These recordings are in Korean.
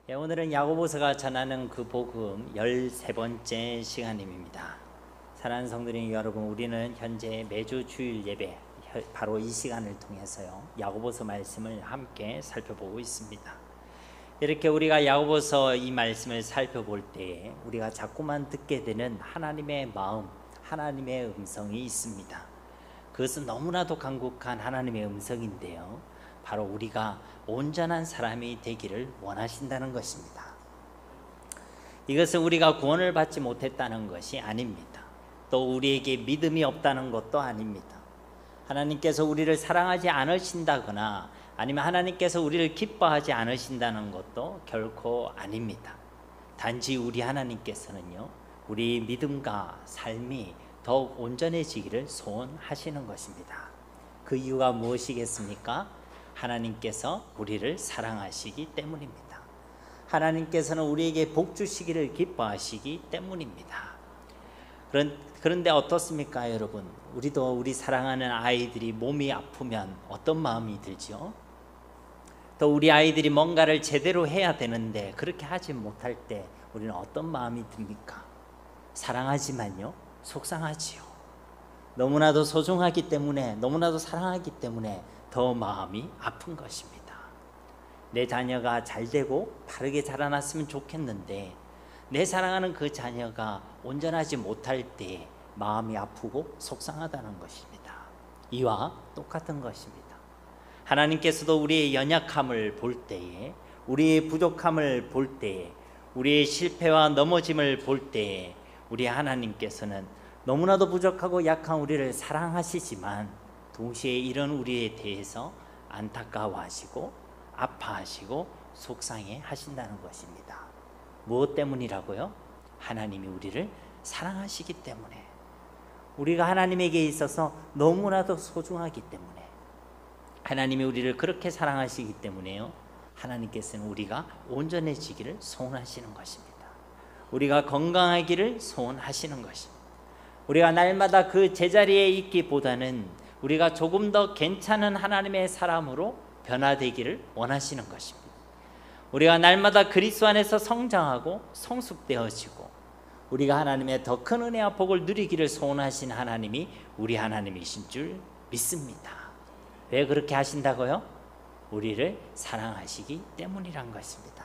오늘은 야고보서가 전하는 그 복음 13번째 시간입니다. 사랑하는 성도님 여러분, 우리는 현재 매주 주일 예배 바로 이 시간을 통해서요 야고보서 말씀을 함께 살펴보고 있습니다. 이렇게 우리가 야고보서 이 말씀을 살펴볼 때에 우리가 자꾸만 듣게 되는 하나님의 마음, 하나님의 음성이 있습니다. 그것은 너무나도 간곡한 하나님의 음성인데요, 바로 우리가 온전한 사람이 되기를 원하신다는 것입니다. 이것은 우리가 구원을 받지 못했다는 것이 아닙니다. 또 우리에게 믿음이 없다는 것도 아닙니다. 하나님께서 우리를 사랑하지 않으신다거나 아니면 하나님께서 우리를 기뻐하지 않으신다는 것도 결코 아닙니다. 단지 우리 하나님께서는요, 우리 믿음과 삶이 더욱 온전해지기를 소원하시는 것입니다. 그 이유가 무엇이겠습니까? 하나님께서 우리를 사랑하시기 때문입니다. 하나님께서는 우리에게 복 주시기를 기뻐하시기 때문입니다. 그런데 어떻습니까, 여러분? 우리도 우리 사랑하는 아이들이 몸이 아프면 어떤 마음이 들죠? 또 우리 아이들이 뭔가를 제대로 해야 되는데 그렇게 하지 못할 때 우리는 어떤 마음이 듭니까? 사랑하지만요, 속상하지요. 너무나도 소중하기 때문에, 너무나도 사랑하기 때문에 더 마음이 아픈 것입니다. 내 자녀가 잘 되고 바르게 자라났으면 좋겠는데 내 사랑하는 그 자녀가 온전하지 못할 때 마음이 아프고 속상하다는 것입니다. 이와 똑같은 것입니다. 하나님께서도 우리의 연약함을 볼 때에, 우리의 부족함을 볼 때에, 우리의 실패와 넘어짐을 볼 때에 우리 하나님께서는 너무나도 부족하고 약한 우리를 사랑하시지만 동시에 이런 우리에 대해서 안타까워하시고 아파하시고 속상해 하신다는 것입니다. 무엇 때문이라고요? 하나님이 우리를 사랑하시기 때문에, 우리가 하나님에게 있어서 너무나도 소중하기 때문에, 하나님이 우리를 그렇게 사랑하시기 때문에요, 하나님께서는 우리가 온전해지기를 소원하시는 것입니다. 우리가 건강하기를 소원하시는 것입니다. 우리가 날마다 그 제자리에 있기보다는 우리가 조금 더 괜찮은 하나님의 사람으로 변화되기를 원하시는 것입니다. 우리가 날마다 그리스도 안에서 성장하고 성숙되어지고 우리가 하나님의 더 큰 은혜와 복을 누리기를 소원하신 하나님이 우리 하나님이신 줄 믿습니다. 왜 그렇게 하신다고요? 우리를 사랑하시기 때문이란 것입니다.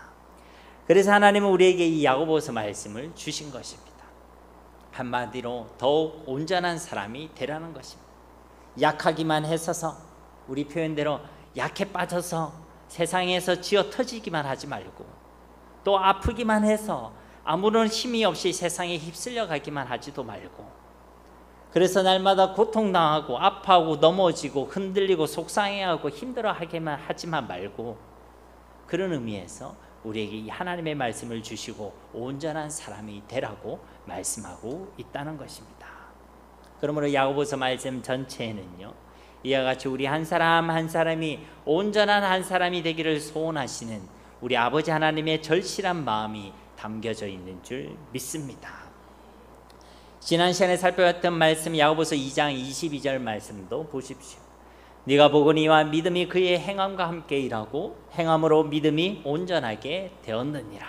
그래서 하나님은 우리에게 이 야고보서 말씀을 주신 것입니다. 한마디로 더욱 온전한 사람이 되라는 것입니다. 약하기만 했어서, 우리 표현대로 약해 빠져서 세상에서 쥐어 터지기만 하지 말고, 또 아프기만 해서 아무런 힘이 없이 세상에 휩쓸려 가기만 하지도 말고, 그래서 날마다 고통당하고 아파하고 넘어지고 흔들리고 속상해하고 힘들어하기만 하지만 말고, 그런 의미에서 우리에게 이 하나님의 말씀을 주시고 온전한 사람이 되라고 말씀하고 있다는 것입니다. 그러므로 야고보서 말씀 전체에는요, 이와 같이 우리 한 사람 한 사람이 온전한 한 사람이 되기를 소원하시는 우리 아버지 하나님의 절실한 마음이 담겨져 있는 줄 믿습니다. 지난 시간에 살펴봤던 말씀 야고보서 2장 22절 말씀도 보십시오. 네가 보거니와 믿음이 그의 행함과 함께 일하고 행함으로 믿음이 온전하게 되었느니라.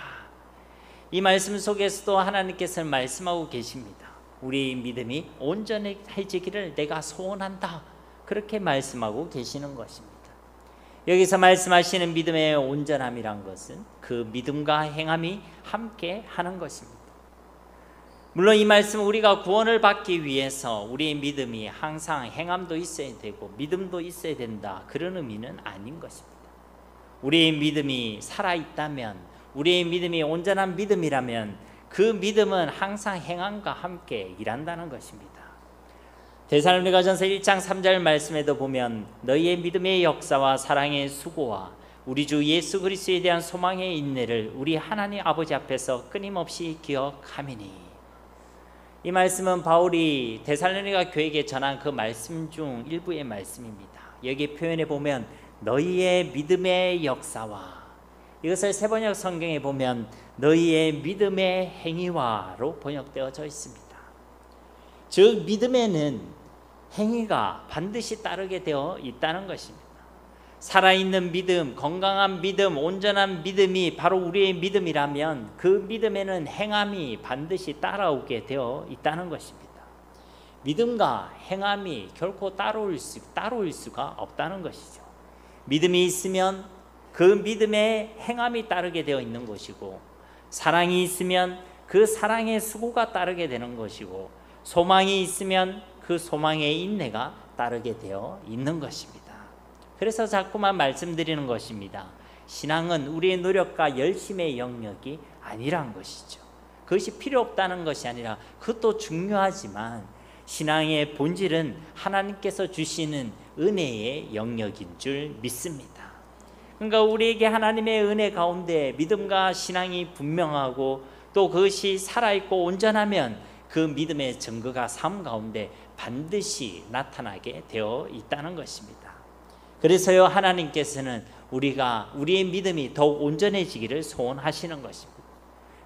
이 말씀 속에서도 하나님께서는 말씀하고 계십니다. 우리 믿음이 온전해지기를 내가 소원한다, 그렇게 말씀하고 계시는 것입니다. 여기서 말씀하시는 믿음의 온전함이란 것은 그 믿음과 행함이 함께 하는 것입니다. 물론 이 말씀은 우리가 구원을 받기 위해서 우리의 믿음이 항상 행함도 있어야 되고 믿음도 있어야 된다, 그런 의미는 아닌 것입니다. 우리의 믿음이 살아있다면, 우리의 믿음이 온전한 믿음이라면 그 믿음은 항상 행함과 함께 일한다는 것입니다. 데살로니가전서 1장 3절 말씀에도 보면 너희의 믿음의 역사와 사랑의 수고와 우리 주 예수 그리스도에 대한 소망의 인내를 우리 하나님 아버지 앞에서 끊임없이 기억하미니. 이 말씀은 바울이 데살로니가 교회에게 전한 그 말씀 중 일부의 말씀입니다. 여기 표현해 보면 너희의 믿음의 역사와, 이것을 세번역 성경에 보면 너희의 믿음의 행위와로 번역되어져 있습니다. 즉 믿음에는 행위가 반드시 따르게 되어 있다는 것입니다. 살아있는 믿음, 건강한 믿음, 온전한 믿음이 바로 우리의 믿음이라면 그 믿음에는 행함이 반드시 따라오게 되어 있다는 것입니다. 믿음과 행함이 결코 따로일 수가 없다는 것이죠. 믿음이 있으면 그 믿음에 행함이 따르게 되어 있는 것이고, 사랑이 있으면 그 사랑의 수고가 따르게 되는 것이고, 소망이 있으면 그 소망의 인내가 따르게 되어 있는 것입니다. 그래서 자꾸만 말씀드리는 것입니다. 신앙은 우리의 노력과 열심의 영역이 아니란 것이죠. 그것이 필요 없다는 것이 아니라 그것도 중요하지만 신앙의 본질은 하나님께서 주시는 은혜의 영역인 줄 믿습니다. 그러니까 우리에게 하나님의 은혜 가운데 믿음과 신앙이 분명하고 또 그것이 살아있고 온전하면 그 믿음의 증거가 삶 가운데 반드시 나타나게 되어 있다는 것입니다. 그래서요, 하나님께서는 우리의 믿음이 더욱 온전해지기를 소원하시는 것입니다.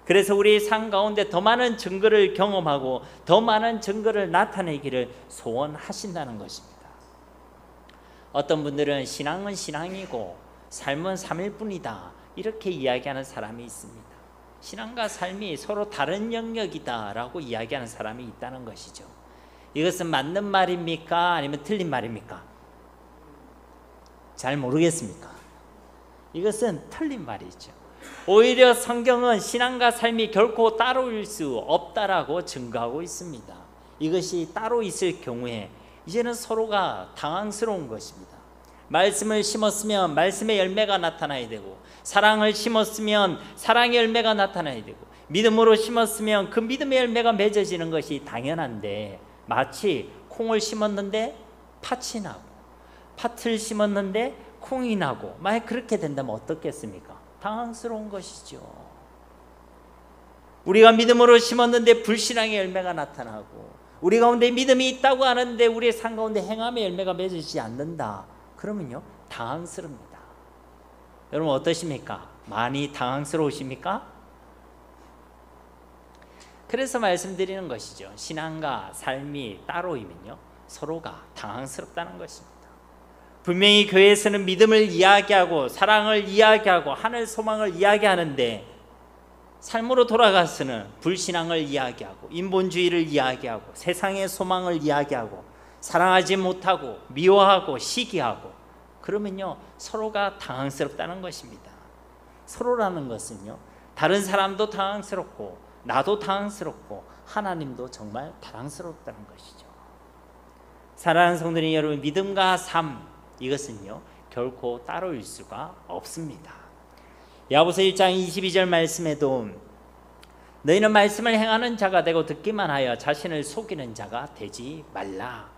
그래서 우리의 삶 가운데 더 많은 증거를 경험하고 더 많은 증거를 나타내기를 소원하신다는 것입니다. 어떤 분들은 신앙은 신앙이고 삶은 삶일 뿐이다, 이렇게 이야기하는 사람이 있습니다. 신앙과 삶이 서로 다른 영역이다 라고 이야기하는 사람이 있다는 것이죠. 이것은 맞는 말입니까? 아니면 틀린 말입니까? 잘 모르겠습니까? 이것은 틀린 말이죠. 오히려 성경은 신앙과 삶이 결코 따로일 수 없다라고 증거하고 있습니다. 이것이 따로 있을 경우에 이제는 서로가 당황스러운 것입니다. 말씀을 심었으면 말씀의 열매가 나타나야 되고, 사랑을 심었으면 사랑의 열매가 나타나야 되고, 믿음으로 심었으면 그 믿음의 열매가 맺어지는 것이 당연한데, 마치 콩을 심었는데 팥이 나고 팥을 심었는데 콩이 나고, 만약 그렇게 된다면 어떻겠습니까? 당황스러운 것이죠. 우리가 믿음으로 심었는데 불신앙의 열매가 나타나고, 우리 가운데 믿음이 있다고 하는데 우리의 삶 가운데 행함의 열매가 맺어지지 않는다, 그러면요 당황스럽니다. 여러분 어떠십니까? 많이 당황스러우십니까? 그래서 말씀드리는 것이죠. 신앙과 삶이 따로이면요 서로가 당황스럽다는 것입니다. 분명히 교회에서는 믿음을 이야기하고 사랑을 이야기하고 하늘 소망을 이야기하는데, 삶으로 돌아가서는 불신앙을 이야기하고 인본주의를 이야기하고 세상의 소망을 이야기하고 사랑하지 못하고 미워하고 시기하고, 그러면요 서로가 당황스럽다는 것입니다. 서로라는 것은요 다른 사람도 당황스럽고 나도 당황스럽고 하나님도 정말 당황스럽다는 것이죠. 사랑하는 성도님 여러분, 믿음과 삶, 이것은요 결코 따로일 수가 없습니다. 야고보서 1장 22절 말씀에도 너희는 말씀을 행하는 자가 되고 듣기만 하여 자신을 속이는 자가 되지 말라.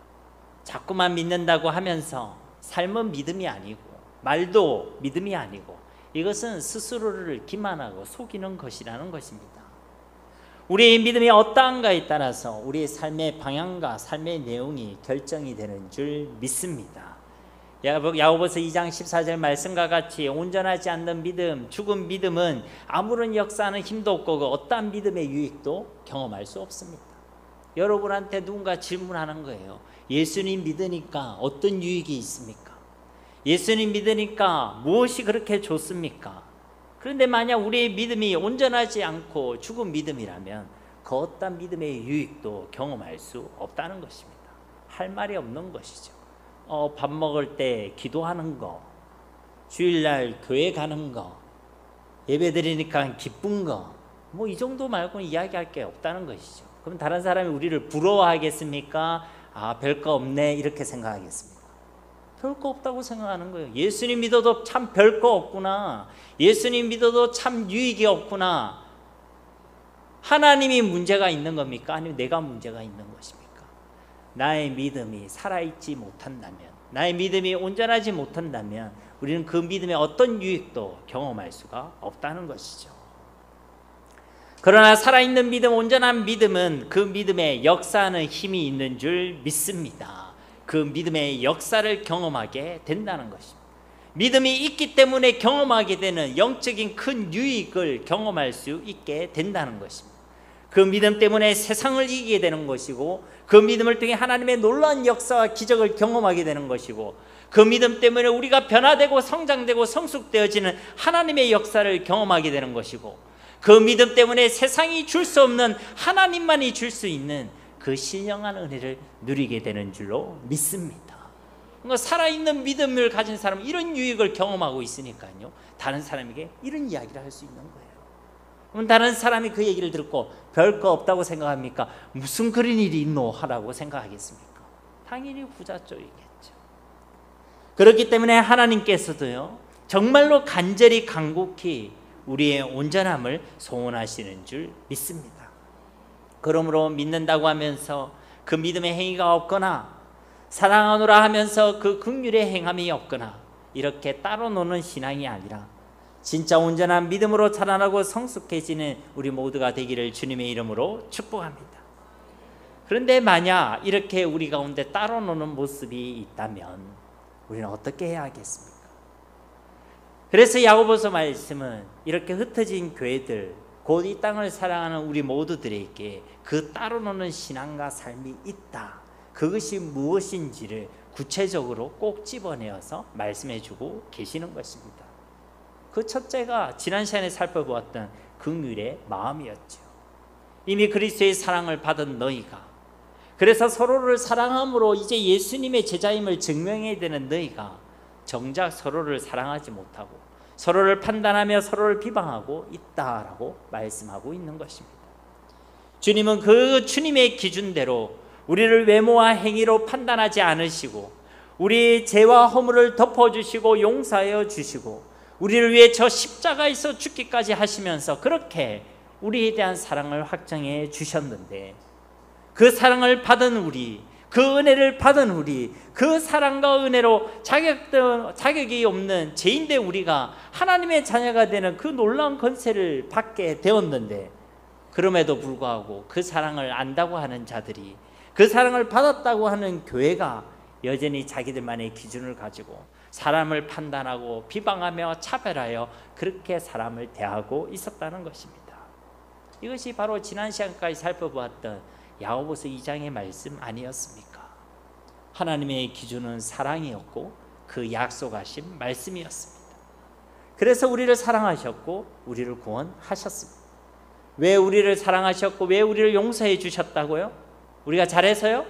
자꾸만 믿는다고 하면서 삶은 믿음이 아니고 말도 믿음이 아니고 이것은 스스로를 기만하고 속이는 것이라는 것입니다. 우리의 믿음이 어떠한가에 따라서 우리의 삶의 방향과 삶의 내용이 결정이 되는 줄 믿습니다. 야고보서 2장 14절 말씀과 같이 온전하지 않는 믿음, 죽은 믿음은 아무런 역사하는 힘도 없고 어떠한 믿음의 유익도 경험할 수 없습니다. 여러분한테 누군가 질문하는 거예요. 예수님 믿으니까 어떤 유익이 있습니까? 예수님 믿으니까 무엇이 그렇게 좋습니까? 그런데 만약 우리의 믿음이 온전하지 않고 죽은 믿음이라면 그 어떤 믿음의 유익도 경험할 수 없다는 것입니다. 할 말이 없는 것이죠. 밥 먹을 때 기도하는 거, 주일날 교회 가는 거, 예배 드리니까 기쁜 거, 뭐 이 정도 말고는 이야기할 게 없다는 것이죠. 그럼 다른 사람이 우리를 부러워하겠습니까? 아, 별거 없네, 이렇게 생각하겠습니까? 별거 없다고 생각하는 거예요. 예수님 믿어도 참 별거 없구나, 예수님 믿어도 참 유익이 없구나. 하나님이 문제가 있는 겁니까? 아니면 내가 문제가 있는 것입니까? 나의 믿음이 살아있지 못한다면, 나의 믿음이 온전하지 못한다면 우리는 그 믿음의 어떤 유익도 경험할 수가 없다는 것이죠. 그러나 살아있는 믿음, 온전한 믿음은 그 믿음에 역사하는 힘이 있는 줄 믿습니다. 그 믿음의 역사를 경험하게 된다는 것입니다. 믿음이 있기 때문에 경험하게 되는 영적인 큰 유익을 경험할 수 있게 된다는 것입니다. 그 그 믿음 때문에 세상을 이기게 되는 것이고, 그 믿음을 통해 하나님의 놀라운 역사와 기적을 경험하게 되는 것이고, 그 믿음 때문에 우리가 변화되고 성장되고 성숙되어지는 하나님의 역사를 경험하게 되는 것이고, 그 믿음 때문에 세상이 줄 수 없는 하나님만이 줄 수 있는 그 신령한 은혜를 누리게 되는 줄로 믿습니다. 그러니까 살아있는 믿음을 가진 사람은 이런 유익을 경험하고 있으니까요, 다른 사람에게 이런 이야기를 할 수 있는 거예요. 그럼 다른 사람이 그 얘기를 듣고 별거 없다고 생각합니까? 무슨 그런 일이 있노? 하라고 생각하겠습니까? 당연히 후자 쪽이겠죠. 그렇기 때문에 하나님께서도요, 정말로 간절히 간곡히 우리의 온전함을 소원하시는 줄 믿습니다. 그러므로 믿는다고 하면서 그 믿음의 행위가 없거나, 사랑하노라 하면서 그 긍휼의 행함이 없거나, 이렇게 따로 노는 신앙이 아니라 진짜 온전한 믿음으로 자라나고 성숙해지는 우리 모두가 되기를 주님의 이름으로 축복합니다. 그런데 만약 이렇게 우리 가운데 따로 노는 모습이 있다면 우리는 어떻게 해야 하겠습니까? 그래서 야고보서 말씀은 이렇게 흩어진 교회들, 곧 이 땅을 사랑하는 우리 모두들에게 그 따로 노는 신앙과 삶이 있다, 그것이 무엇인지를 구체적으로 꼭 집어내어서 말씀해주고 계시는 것입니다. 그 첫째가 지난 시간에 살펴보았던 긍휼의 마음이었죠. 이미 그리스도의 사랑을 받은 너희가, 그래서 서로를 사랑함으로 이제 예수님의 제자임을 증명해야 되는 너희가 정작 서로를 사랑하지 못하고 서로를 판단하며 서로를 비방하고 있다라고 말씀하고 있는 것입니다. 주님은 그 주님의 기준대로 우리를 외모와 행위로 판단하지 않으시고, 우리 죄와 허물을 덮어주시고 용서하여 주시고, 우리를 위해 저 십자가에서 죽기까지 하시면서 그렇게 우리에 대한 사랑을 확정해 주셨는데, 그 사랑을 받은 우리, 그 은혜를 받은 우리, 그 사랑과 은혜로 자격이 없는 죄인데 우리가 하나님의 자녀가 되는 그 놀라운 권세를 받게 되었는데, 그럼에도 불구하고 그 사랑을 안다고 하는 자들이, 그 사랑을 받았다고 하는 교회가 여전히 자기들만의 기준을 가지고 사람을 판단하고 비방하며 차별하여 그렇게 사람을 대하고 있었다는 것입니다. 이것이 바로 지난 시간까지 살펴보았던 야고보서 2장의 말씀 아니었습니까? 하나님의 기준은 사랑이었고 그 약속하신 말씀이었습니다. 그래서 우리를 사랑하셨고 우리를 구원하셨습니다. 왜 우리를 사랑하셨고 왜 우리를 용서해 주셨다고요? 우리가 잘해서요?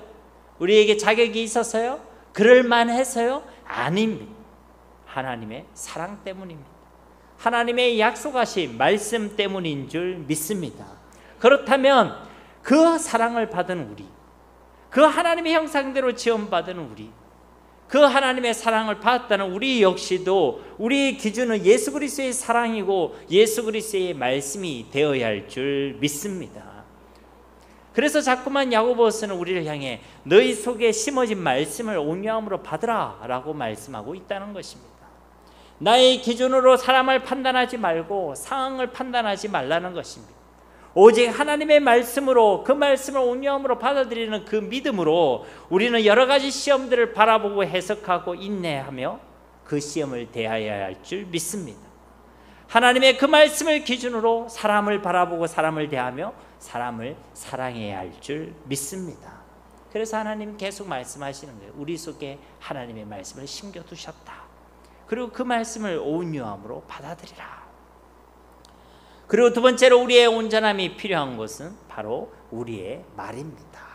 우리에게 자격이 있어서요? 그럴 만해서요? 아닙니다. 하나님의 사랑 때문입니다. 하나님의 약속하신 말씀 때문인 줄 믿습니다. 그렇다면 그 사랑을 받은 우리, 그 하나님의 형상대로 지원받은 우리, 그 하나님의 사랑을 받았다는 우리 역시도 우리의 기준은 예수 그리스도의 사랑이고 예수 그리스도의 말씀이 되어야 할 줄 믿습니다. 그래서 자꾸만 야고보서는 우리를 향해 너희 속에 심어진 말씀을 온유함으로 받으라 라고 말씀하고 있다는 것입니다. 나의 기준으로 사람을 판단하지 말고 상황을 판단하지 말라는 것입니다. 오직 하나님의 말씀으로, 그 말씀을 온유함으로 받아들이는 그 믿음으로 우리는 여러 가지 시험들을 바라보고 해석하고 인내하며 그 시험을 대하여야 할 줄 믿습니다. 하나님의 그 말씀을 기준으로 사람을 바라보고 사람을 대하며 사람을 사랑해야 할 줄 믿습니다. 그래서 하나님 계속 말씀하시는 거예요. 우리 속에 하나님의 말씀을 심겨두셨다. 그리고 그 말씀을 온유함으로 받아들이라. 그리고 두 번째로 우리의 온전함이 필요한 것은 바로 우리의 말입니다.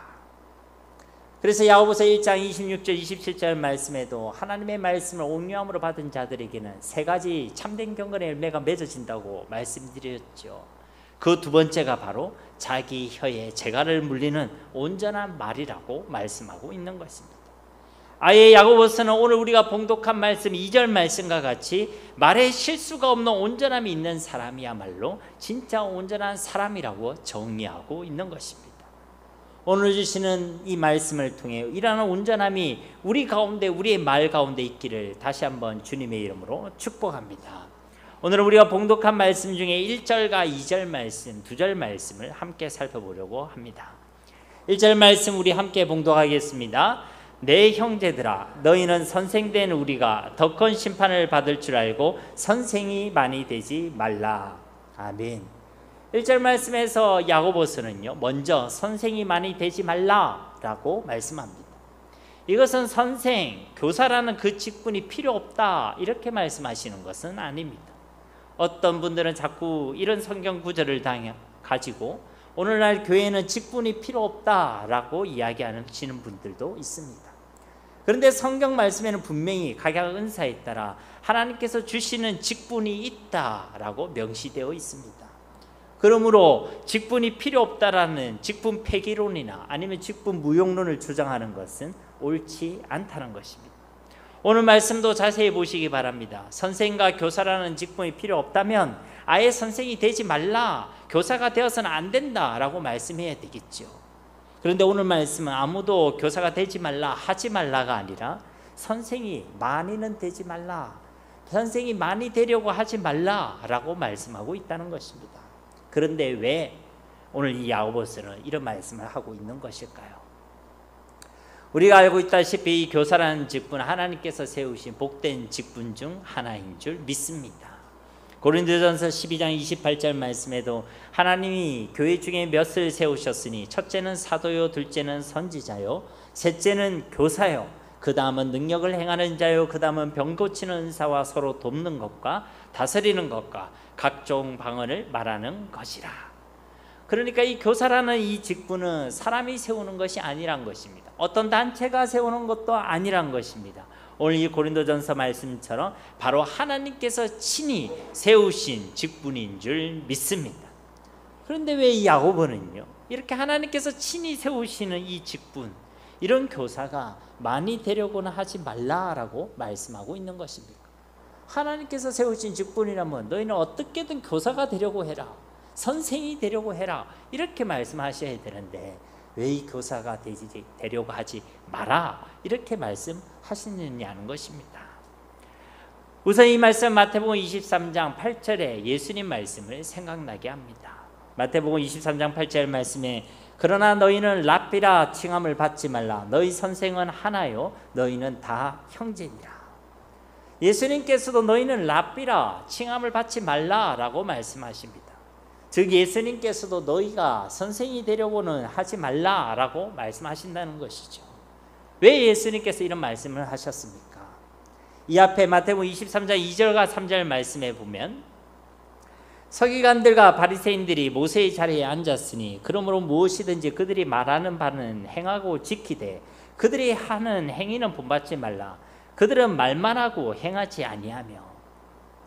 그래서 야고보서 1장 26절 27절 말씀에도 하나님의 말씀을 온유함으로 받은 자들에게는 세 가지 참된 경건의 열매가 맺어진다고 말씀드렸죠. 그 두 번째가 바로 자기 혀에 재갈을 물리는 온전한 말이라고 말씀하고 있는 것입니다. 아예 야고보서는 오늘 우리가 봉독한 말씀 2절 말씀과 같이 말에 실수가 없는 온전함이 있는 사람이야말로 진짜 온전한 사람이라고 정의하고 있는 것입니다. 오늘 주시는 이 말씀을 통해 이러한 온전함이 우리 가운데, 우리의 말 가운데 있기를 다시 한번 주님의 이름으로 축복합니다. 오늘 우리가 봉독한 말씀 중에 1절과 2절 말씀, 2절 말씀을 함께 살펴보려고 합니다. 1절 말씀 우리 함께 봉독하겠습니다. 내 형제들아, 너희는 선생된 우리가 더 큰 심판을 받을 줄 알고 선생이 많이 되지 말라. 아멘. 1절 말씀에서 야고보서는요, 먼저 선생이 많이 되지 말라라고 말씀합니다. 이것은 선생, 교사라는 그 직분이 필요 없다 이렇게 말씀하시는 것은 아닙니다. 어떤 분들은 자꾸 이런 성경 구절을 가지고 오늘날 교회는 직분이 필요 없다라고 이야기하시는 분들도 있습니다. 그런데 성경 말씀에는 분명히 각약 은사에 따라 하나님께서 주시는 직분이 있다라고 명시되어 있습니다. 그러므로 직분이 필요 없다라는 직분 폐기론이나 아니면 직분 무용론을 주장하는 것은 옳지 않다는 것입니다. 오늘 말씀도 자세히 보시기 바랍니다. 선생과 교사라는 직분이 필요 없다면 아예 선생이 되지 말라, 교사가 되어서는 안 된다라고 말씀해야 되겠죠. 그런데 오늘 말씀은 아무도 교사가 되지 말라, 하지 말라가 아니라 선생이 많이는 되지 말라, 선생이 많이 되려고 하지 말라라고 말씀하고 있다는 것입니다. 그런데 왜 오늘 이 야고보서는 이런 말씀을 하고 있는 것일까요? 우리가 알고 있다시피 이 교사라는 직분은 하나님께서 세우신 복된 직분 중 하나인 줄 믿습니다. 고린도전서 12장 28절 말씀에도 하나님이 교회 중에 몇을 세우셨으니 첫째는 사도요, 둘째는 선지자요, 셋째는 교사요, 그 다음은 능력을 행하는 자요, 그 다음은 병 고치는 은사와 서로 돕는 것과 다스리는 것과 각종 방언을 말하는 것이라. 그러니까 이 교사라는 이 직분은 사람이 세우는 것이 아니란 것입니다. 어떤 단체가 세우는 것도 아니란 것입니다. 오늘 이 고린도전서 말씀처럼 바로 하나님께서 친히 세우신 직분인 줄 믿습니다. 그런데 왜 이 야고보는요, 이렇게 하나님께서 친히 세우시는 이 직분, 이런 교사가 많이 되려고는 하지 말라라고 말씀하고 있는 것입니다. 하나님께서 세우신 직분이라면 너희는 어떻게든 교사가 되려고 해라, 선생이 되려고 해라 이렇게 말씀하셔야 되는데 왜 이 교사가 되려고 하지 마라 이렇게 말씀하시느냐는 것입니다. 우선 이 말씀 마태복음 23장 8절에 예수님 말씀을 생각나게 합니다. 마태복음 23장 8절 말씀에 그러나 너희는 랍비라 칭함을 받지 말라, 너희 선생은 하나요 너희는 다 형제니라. 예수님께서도 너희는 랍비라 칭함을 받지 말라라고 말씀하십니다. 즉 예수님께서도 너희가 선생이 되려고는 하지 말라라고 말씀하신다는 것이죠. 왜 예수님께서 이런 말씀을 하셨습니까? 이 앞에 마태복음 23장 2절과 3절 말씀에 보면 서기관들과 바리새인들이 모세의 자리에 앉았으니 그러므로 무엇이든지 그들이 말하는 바는 행하고 지키되 그들이 하는 행위는 본받지 말라. 그들은 말만 하고 행하지 아니하며,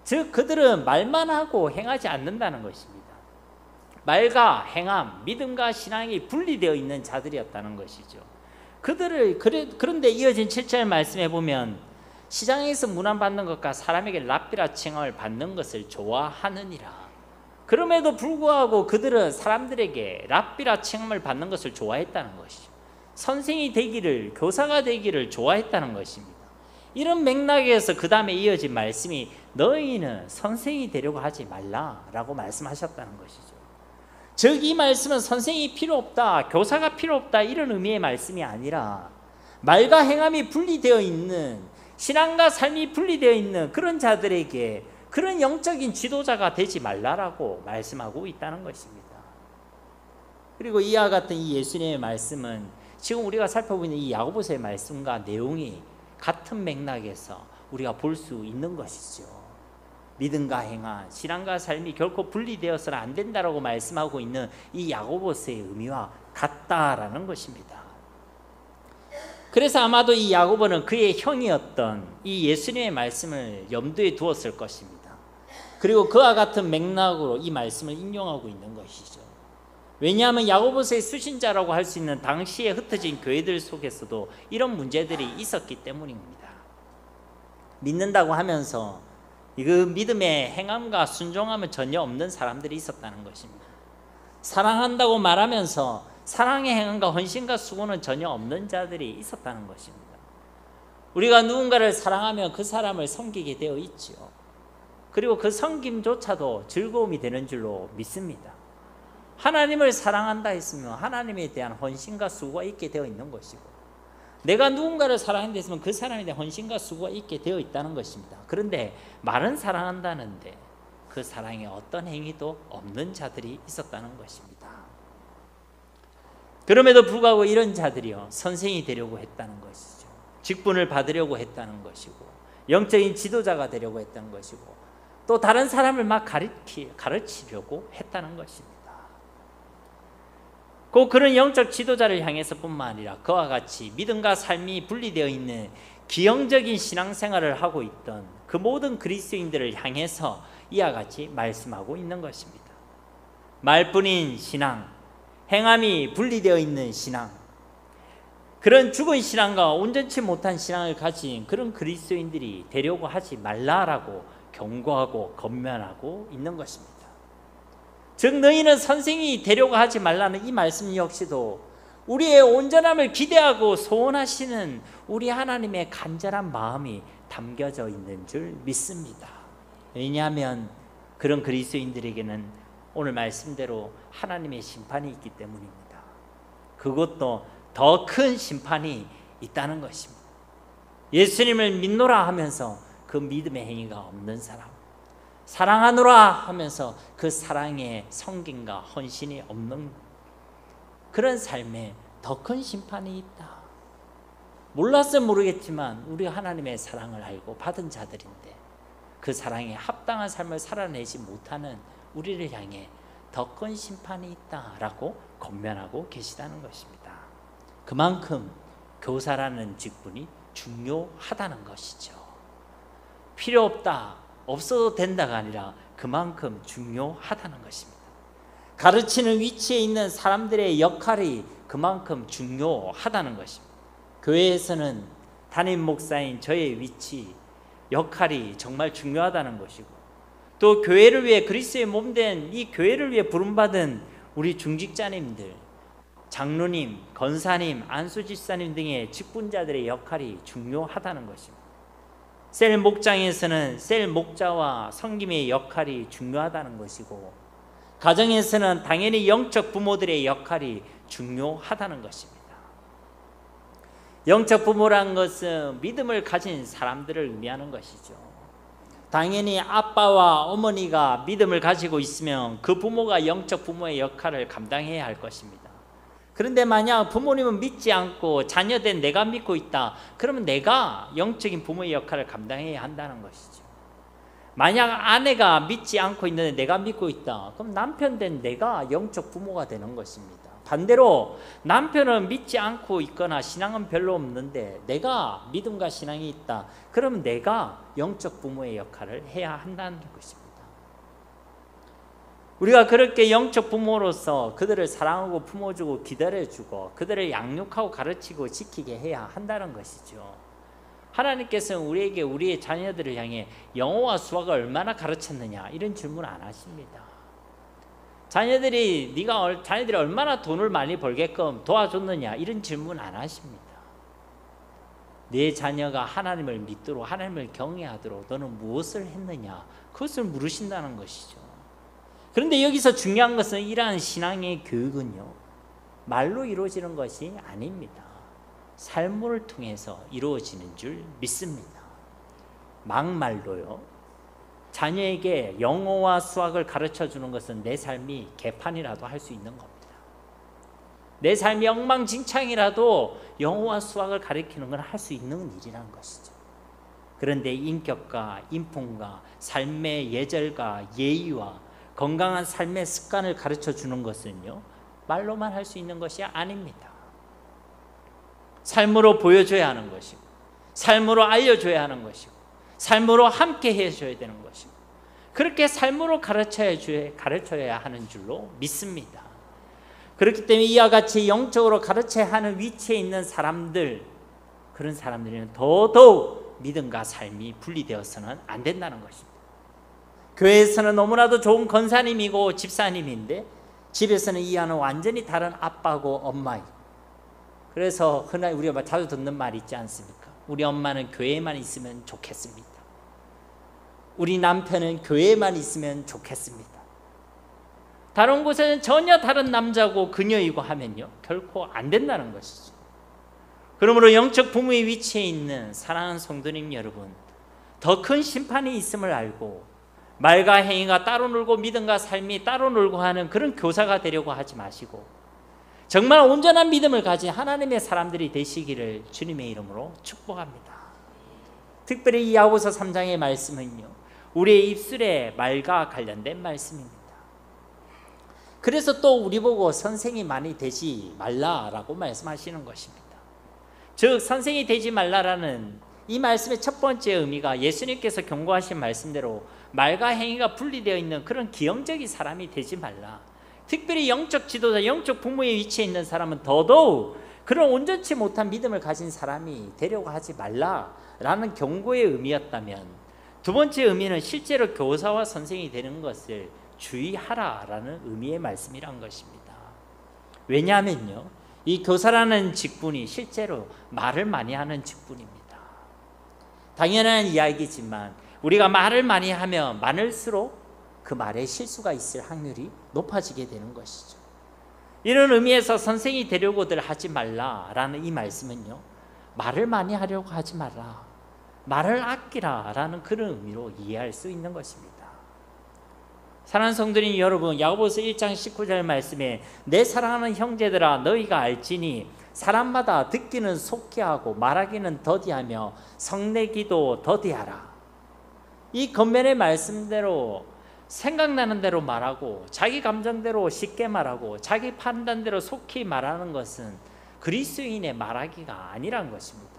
즉 그들은 말만 하고 행하지 않는다는 것입니다. 말과 행함, 믿음과 신앙이 분리되어 있는 자들이었다는 것이죠. 그런데 이어진 7절 말씀에 보면 시장에서 문안받는 것과 사람에게 랍비라 칭함을 받는 것을 좋아하느니라. 그럼에도 불구하고 그들은 사람들에게 랍비라 칭함을 받는 것을 좋아했다는 것이죠. 선생이 되기를, 교사가 되기를 좋아했다는 것입니다. 이런 맥락에서 그 다음에 이어진 말씀이 너희는 선생이 되려고 하지 말라라고 말씀하셨다는 것이죠. 즉 이 말씀은 선생이 필요 없다, 교사가 필요 없다 이런 의미의 말씀이 아니라 말과 행함이 분리되어 있는, 신앙과 삶이 분리되어 있는 그런 자들에게 그런 영적인 지도자가 되지 말라라고 말씀하고 있다는 것입니다. 그리고 이와 같은 이 예수님의 말씀은 지금 우리가 살펴보는 이 야고보서의 말씀과 내용이 같은 맥락에서 우리가 볼 수 있는 것이죠. 믿음과 행한, 신앙과 삶이 결코 분리되어서는 안 된다라고 말씀하고 있는 이 야고보서의 의미와 같다라는 것입니다. 그래서 아마도 이 야고보는 그의 형이었던 이 예수님의 말씀을 염두에 두었을 것입니다. 그리고 그와 같은 맥락으로 이 말씀을 인용하고 있는 것이죠. 왜냐하면 야고보서의 수신자라고 할 수 있는 당시에 흩어진 교회들 속에서도 이런 문제들이 있었기 때문입니다. 믿는다고 하면서 그 믿음의 행함과 순종함은 전혀 없는 사람들이 있었다는 것입니다. 사랑한다고 말하면서 사랑의 행함과 헌신과 수고는 전혀 없는 자들이 있었다는 것입니다. 우리가 누군가를 사랑하면 그 사람을 섬기게 되어 있죠. 그리고 그 섬김조차도 즐거움이 되는 줄로 믿습니다. 하나님을 사랑한다 했으면 하나님에 대한 헌신과 수고가 있게 되어 있는 것이고, 내가 누군가를 사랑한다 했으면 그 사람에 대한 헌신과 수고가 있게 되어 있다는 것입니다. 그런데 말은 사랑한다는데 그 사랑에 어떤 행위도 없는 자들이 있었다는 것입니다. 그럼에도 불구하고 이런 자들이요, 선생이 되려고 했다는 것이죠. 직분을 받으려고 했다는 것이고, 영적인 지도자가 되려고 했다는 것이고, 또 다른 사람을 막 가르치려고 했다는 것입니다. 꼭 그런 영적 지도자를 향해서뿐만 아니라 그와 같이 믿음과 삶이 분리되어 있는 기형적인 신앙생활을 하고 있던 그 모든 그리스도인들을 향해서 이와 같이 말씀하고 있는 것입니다. 말뿐인 신앙, 행함이 분리되어 있는 신앙, 그런 죽은 신앙과 온전치 못한 신앙을 가진 그런 그리스도인들이 되려고 하지 말라라고 경고하고 권면하고 있는 것입니다. 즉 너희는 선생이 되려고 하지 말라는 이 말씀 역시도 우리의 온전함을 기대하고 소원하시는 우리 하나님의 간절한 마음이 담겨져 있는 줄 믿습니다. 왜냐하면 그런 그리스도인들에게는 오늘 말씀대로 하나님의 심판이 있기 때문입니다. 그것도 더 큰 심판이 있다는 것입니다. 예수님을 믿노라 하면서 그 믿음의 행위가 없는 사람, 사랑하노라 하면서 그 사랑의 성김과 헌신이 없는 그런 삶에 더 큰 심판이 있다. 몰랐으면 모르겠지만 우리 하나님의 사랑을 알고 받은 자들인데 그 사랑에 합당한 삶을 살아내지 못하는 우리를 향해 더 큰 심판이 있다라고 권면하고 계시다는 것입니다. 그만큼 교사라는 직분이 중요하다는 것이죠. 필요 없다, 없어도 된다가 아니라 그만큼 중요하다는 것입니다. 가르치는 위치에 있는 사람들의 역할이 그만큼 중요하다는 것입니다. 교회에서는 담임 목사인 저의 위치, 역할이 정말 중요하다는 것이고, 또 교회를 위해 그리스도의 몸된 이 교회를 위해 부름받은 우리 중직자님들, 장로님, 권사님, 안수집사님 등의 직분자들의 역할이 중요하다는 것입니다. 셀 목장에서는 셀 목자와 섬김의 역할이 중요하다는 것이고, 가정에서는 당연히 영적 부모들의 역할이 중요하다는 것입니다. 영적 부모란 것은 믿음을 가진 사람들을 의미하는 것이죠. 당연히 아빠와 어머니가 믿음을 가지고 있으면 그 부모가 영적 부모의 역할을 감당해야 할 것입니다. 그런데 만약 부모님은 믿지 않고 자녀된 내가 믿고 있다, 그러면 내가 영적인 부모의 역할을 감당해야 한다는 것이죠. 만약 아내가 믿지 않고 있는데 내가 믿고 있다, 그럼 남편 된 내가 영적 부모가 되는 것입니다. 반대로 남편은 믿지 않고 있거나 신앙은 별로 없는데 내가 믿음과 신앙이 있다, 그러면 내가 영적 부모의 역할을 해야 한다는 것입니다. 우리가 그렇게 영적 부모로서 그들을 사랑하고 품어주고 기다려주고 그들을 양육하고 가르치고 지키게 해야 한다는 것이죠. 하나님께서는 우리에게 우리의 자녀들을 향해 영어와 수학을 얼마나 가르쳤느냐 이런 질문 안 하십니다. 자녀들이 얼마나 돈을 많이 벌게끔 도와줬느냐 이런 질문 안 하십니다. 내 자녀가 하나님을 믿도록 하나님을 경외하도록 너는 무엇을 했느냐, 그것을 물으신다는 것이죠. 그런데 여기서 중요한 것은 이러한 신앙의 교육은요, 말로 이루어지는 것이 아닙니다. 삶을 통해서 이루어지는 줄 믿습니다. 막말로요, 자녀에게 영어와 수학을 가르쳐주는 것은 내 삶이 개판이라도 할 수 있는 겁니다. 내 삶이 엉망진창이라도 영어와 수학을 가르치는 건 할 수 있는 일이라는 것이죠. 그런데 인격과 인품과 삶의 예절과 예의와 건강한 삶의 습관을 가르쳐주는 것은요, 말로만 할 수 있는 것이 아닙니다. 삶으로 보여줘야 하는 것이고, 삶으로 알려줘야 하는 것이고, 삶으로 함께 해줘야 되는 것이고, 그렇게 삶으로 가르쳐야 하는 줄로 믿습니다. 그렇기 때문에 이와 같이 영적으로 가르쳐야 하는 위치에 있는 사람들, 그런 사람들은 더더욱 믿음과 삶이 분리되어서는 안 된다는 것입니다. 교회에서는 너무나도 좋은 권사님이고 집사님인데 집에서는 이와는 완전히 다른 아빠고 엄마이고, 그래서 흔히 우리가 자주 듣는 말이 있지 않습니까? 우리 엄마는 교회에만 있으면 좋겠습니다. 우리 남편은 교회에만 있으면 좋겠습니다. 다른 곳에는 전혀 다른 남자고 그녀이고 하면요, 결코 안 된다는 것이죠. 그러므로 영적 부모의 위치에 있는 사랑하는 성도님 여러분, 더 큰 심판이 있음을 알고 말과 행위가 따로 놀고 믿음과 삶이 따로 놀고 하는 그런 교사가 되려고 하지 마시고 정말 온전한 믿음을 가진 하나님의 사람들이 되시기를 주님의 이름으로 축복합니다. 특별히 이 야고보서 3장의 말씀은요, 우리의 입술에 말과 관련된 말씀입니다. 그래서 또 우리 보고 선생이 많이 되지 말라라고 말씀하시는 것입니다. 즉 선생이 되지 말라라는 이 말씀의 첫 번째 의미가 예수님께서 경고하신 말씀대로 말과 행위가 분리되어 있는 그런 기형적인 사람이 되지 말라. 특별히 영적 지도자, 영적 부모의 위치에 있는 사람은 더더욱 그런 온전치 못한 믿음을 가진 사람이 되려고 하지 말라라는 경고의 의미였다면, 두 번째 의미는 실제로 교사와 선생이 되는 것을 주의하라라는 의미의 말씀이란 것입니다. 왜냐하면요, 이 교사라는 직분이 실제로 말을 많이 하는 직분입니다. 당연한 이야기지만 우리가 말을 많이 하면 많을수록 그 말에 실수가 있을 확률이 높아지게 되는 것이죠. 이런 의미에서 선생이 되려고들 하지 말라라는 이 말씀은요, 말을 많이 하려고 하지 말라, 말을 아끼라라는 그런 의미로 이해할 수 있는 것입니다. 사랑하는 성도님 여러분, 야고보서 1장 19절 말씀에 내 사랑하는 형제들아 너희가 알지니 사람마다 듣기는 속히 하고 말하기는 더디하며 성내기도 더디하라. 이 겉면의 말씀대로 생각나는 대로 말하고 자기 감정대로 쉽게 말하고 자기 판단대로 속히 말하는 것은 그리스도인의 말하기가 아니란 것입니다.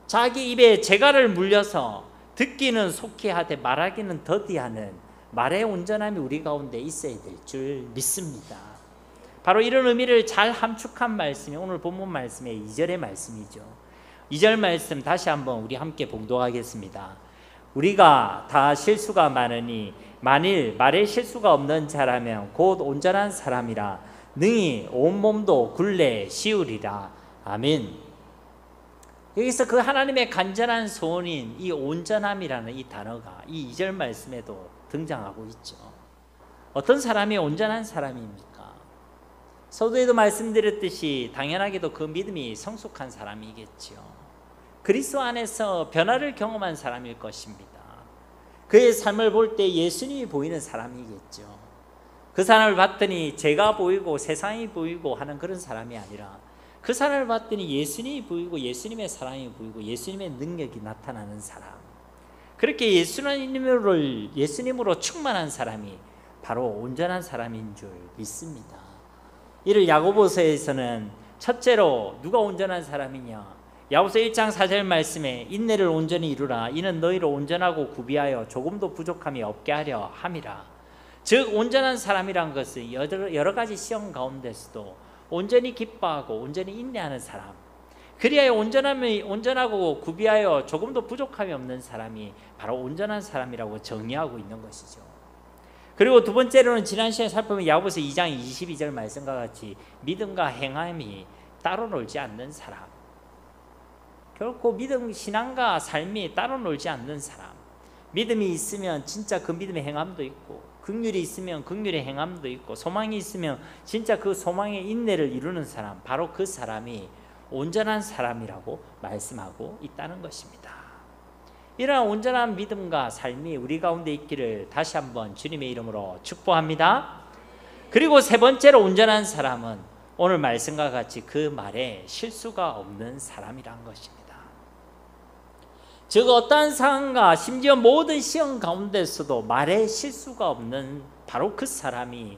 자기 입에 재갈을 물려서 듣기는 속히 하되 말하기는 더디하는 말의 온전함이 우리 가운데 있어야 될 줄 믿습니다. 바로 이런 의미를 잘 함축한 말씀이 오늘 본문 말씀의 2절의 말씀이죠. 2절 말씀 다시 한번 우리 함께 봉독하겠습니다. 우리가 다 실수가 많으니 만일 말에 실수가 없는 자라면 곧 온전한 사람이라 능히 온몸도 굴레 씌우리라. 아멘. 여기서 그 하나님의 간절한 소원인 이 온전함이라는 이 단어가 이 2절 말씀에도 등장하고 있죠. 어떤 사람이 온전한 사람입니까? 서두에도 말씀드렸듯이 당연하게도 그 믿음이 성숙한 사람이겠죠. 그리스도 안에서 변화를 경험한 사람일 것입니다. 그의 삶을 볼 때 예수님이 보이는 사람이겠죠. 그 사람을 봤더니 제가 보이고 세상이 보이고 하는 그런 사람이 아니라 그 사람을 봤더니 예수님이 보이고 예수님의 사랑이 보이고 예수님의 능력이 나타나는 사람, 그렇게 예수님으로 충만한 사람이 바로 온전한 사람인 줄 믿습니다. 이를 야고보서에서는 첫째로 누가 온전한 사람이냐, 야고보서 1장 4절 말씀에 인내를 온전히 이루라 이는 너희를 온전하고 구비하여 조금도 부족함이 없게 하려 함이라. 즉 온전한 사람이란 것은 여러 가지 시험 가운데서도 온전히 기뻐하고 온전히 인내하는 사람, 그리하여 온전하고 구비하여 조금도 부족함이 없는 사람이 바로 온전한 사람이라고 정의하고 있는 것이죠. 그리고 두 번째로는 지난 시간에 살펴본 야고보서 2장 22절 말씀과 같이 믿음과 행함이 따로 놀지 않는 사람, 결코 믿음, 신앙과 삶이 따로 놀지 않는 사람, 믿음이 있으면 진짜 그 믿음의 행함도 있고 긍휼이 있으면 긍휼의 행함도 있고 소망이 있으면 진짜 그 소망의 인내를 이루는 사람, 바로 그 사람이 온전한 사람이라고 말씀하고 있다는 것입니다. 이러한 온전한 믿음과 삶이 우리 가운데 있기를 다시 한번 주님의 이름으로 축복합니다. 그리고 세 번째로 온전한 사람은 오늘 말씀과 같이 그 말에 실수가 없는 사람이란 것입니다. 즉 어떠한 상황과 심지어 모든 시험 가운데서도 말에 실수가 없는 바로 그 사람이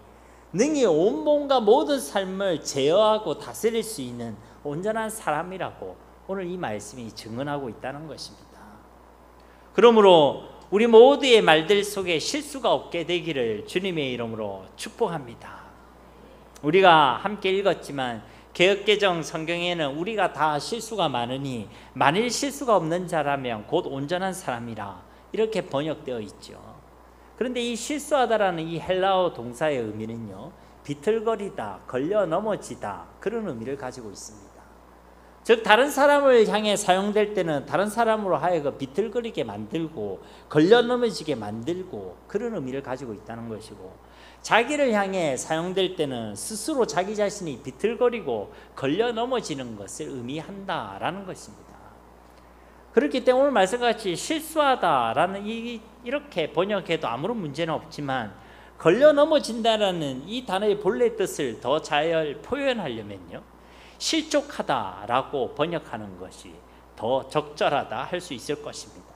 능히 온 몸과 모든 삶을 제어하고 다스릴 수 있는 온전한 사람이라고 오늘 이 말씀이 증언하고 있다는 것입니다. 그러므로 우리 모두의 말들 속에 실수가 없게 되기를 주님의 이름으로 축복합니다. 우리가 함께 읽었지만 개역개정 성경에는 우리가 다 실수가 많으니 만일 실수가 없는 자라면 곧 온전한 사람이라 이렇게 번역되어 있죠. 그런데 이 실수하다라는 이 헬라어 동사의 의미는요, 비틀거리다, 걸려 넘어지다 그런 의미를 가지고 있습니다. 즉 다른 사람을 향해 사용될 때는 다른 사람으로 하여금 비틀거리게 만들고 걸려 넘어지게 만들고 그런 의미를 가지고 있다는 것이고, 자기를 향해 사용될 때는 스스로 자기 자신이 비틀거리고 걸려 넘어지는 것을 의미한다라는 것입니다. 그렇기 때문에 오늘 말씀같이 실수하다라는 이렇게 번역해도 아무런 문제는 없지만 걸려 넘어진다라는 이 단어의 본래 뜻을 더 잘 표현하려면요, 실족하다라고 번역하는 것이 더 적절하다 할 수 있을 것입니다.